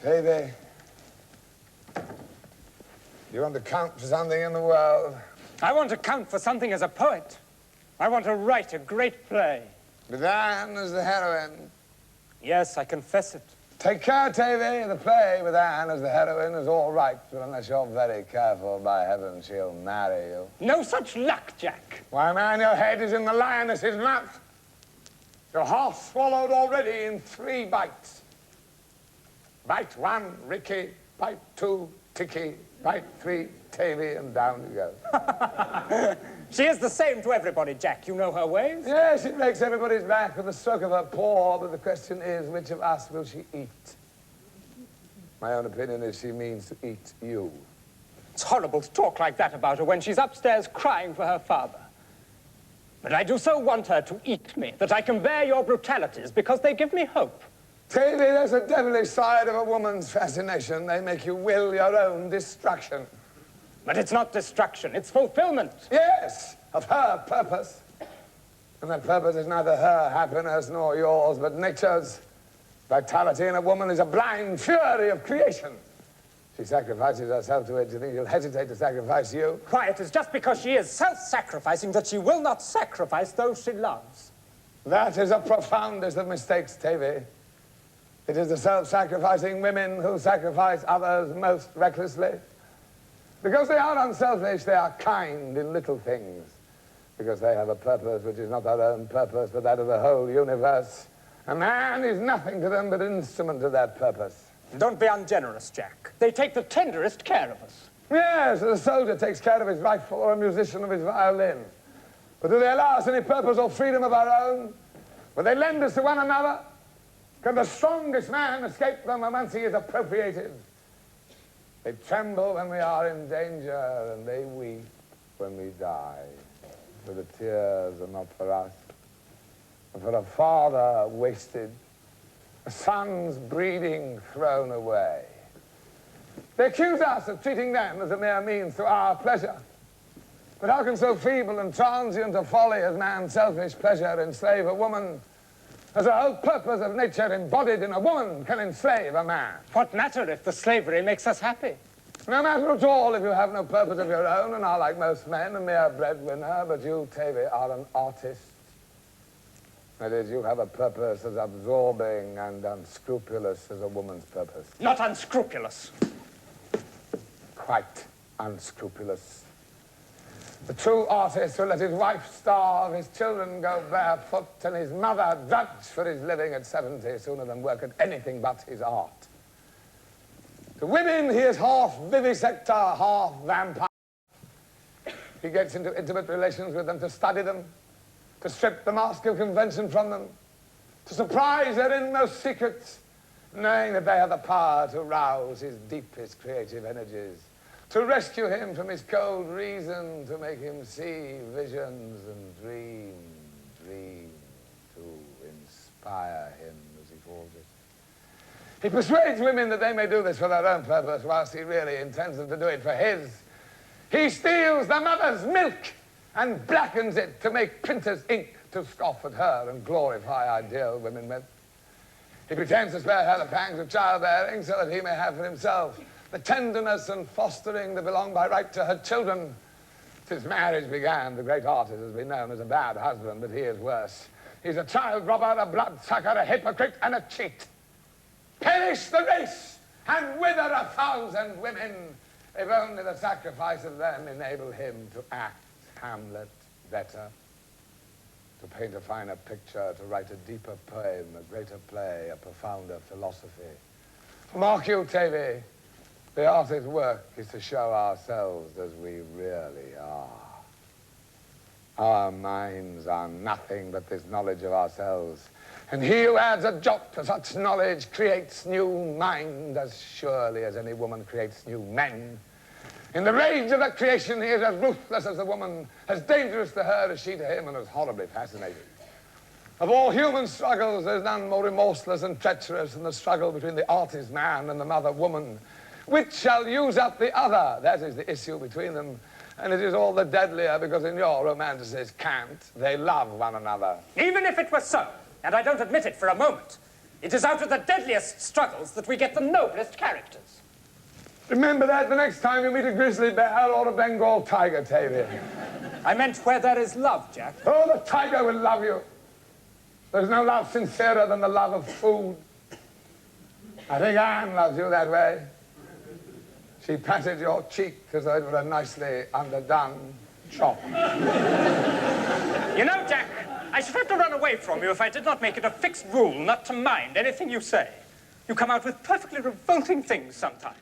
Baby, you want to count for something in the world? I want to count for something as a poet. I want to write a great play. With Anne as the heroine? Yes, I confess it. Take care, Tavy. The play with Anne as the heroine is all right, but unless you're very careful, by heaven, she'll marry you. No such luck, Jack. Why, man, your head is in the lioness's mouth. You're half swallowed already in 3 bites. Bite 1, Ricky. Bite 2, Ticky. Bite 3, Tavy, and down you go. She is the same to everybody, Jack. You know her ways? Yes, she breaks everybody's back with the stroke of her paw, but the question is, which of us will she eat? My own opinion is she means to eat you. It's horrible to talk like that about her when she's upstairs crying for her father. But I do so want her to eat me, that I can bear your brutalities, because they give me hope. Tavy, there's a devilish side of a woman's fascination. They make you will your own destruction. But it's not destruction, it's fulfillment. Yes, of her purpose. And that purpose is neither her happiness nor yours, but nature's. Vitality in a woman is a blind fury of creation. She sacrifices herself to it. Do you think she'll hesitate to sacrifice you? Why, it is just because she is self-sacrificing that she will not sacrifice those she loves. That is a profoundest of mistakes, Tavy. It is the self-sacrificing women who sacrifice others most recklessly. Because they are unselfish, they are kind in little things. Because they have a purpose which is not their own purpose, but that of the whole universe. A man is nothing to them but an instrument of that purpose. Don't be ungenerous, Jack. They take the tenderest care of us. Yes, a soldier takes care of his rifle or a musician of his violin. But do they allow us any purpose or freedom of our own? Will they lend us to one another? Can the strongest man escape them once he is appropriated? They tremble when we are in danger, and they weep when we die. For the tears are not for us, but for a father wasted, a son's breeding thrown away. They accuse us of treating them as a mere means to our pleasure. But how can so feeble and transient a folly as man's selfish pleasure enslave a woman, as the whole purpose of nature embodied in a woman can enslave a man? What matter if the slavery makes us happy? No matter at all if you have no purpose of your own and are, like most men, a mere breadwinner, but you, Tavy, are an artist. That is, you have a purpose as absorbing and unscrupulous as a woman's purpose. Not unscrupulous. Quite unscrupulous. The true artist who let his wife starve, his children go barefoot, and his mother drudge for his living at 70 sooner than work at anything but his art. To women, he is half vivisector, half vampire. He gets into intimate relations with them to study them, to strip the mask of convention from them, to surprise their inmost secrets, knowing that they have the power to rouse his deepest creative energies, to rescue him from his cold reason, to make him see visions and dream, to inspire him, as he calls it. He persuades women that they may do this for their own purpose, whilst he really intends them to do it for his. He steals the mother's milk and blackens it to make printer's ink to scoff at her and glorify ideal women with. He pretends to spare her the pangs of childbearing so that he may have for himself the tenderness and fostering that belong by right to her children. Since marriage began, the great artist has been known as a bad husband, but he is worse. He's a child robber, a bloodsucker, a hypocrite, and a cheat. Perish the race, and wither 1,000 women, if only the sacrifice of them enable him to act Hamlet better, to paint a finer picture, to write a deeper poem, a greater play, a profounder philosophy. For mark you, Tavy, the artist's work is to show ourselves as we really are. Our minds are nothing but this knowledge of ourselves. And he who adds a jot to such knowledge creates new mind as surely as any woman creates new men. In the rage of that creation, he is as ruthless as the woman, as dangerous to her as she to him, and as horribly fascinating. Of all human struggles, there's none more remorseless and treacherous than the struggle between the artist man and the mother woman. Which shall use up the other? That is the issue between them. And it is all the deadlier because in your romanticist cant, they love one another. Even if it were so, and I don't admit it for a moment, It is out of the deadliest struggles that we get the noblest characters. Remember that the next time you meet a grizzly bear or a Bengal tiger, Tavy. I meant where there is love, Jack. Oh, the tiger will love you. There's no love sincerer than the love of food. I think Anne loves you that way. She patted your cheek as though it were a nicely underdone chop. You know, Jack, I should have to run away from you if I did not make it a fixed rule not to mind anything you say. You come out with perfectly revolting things sometimes.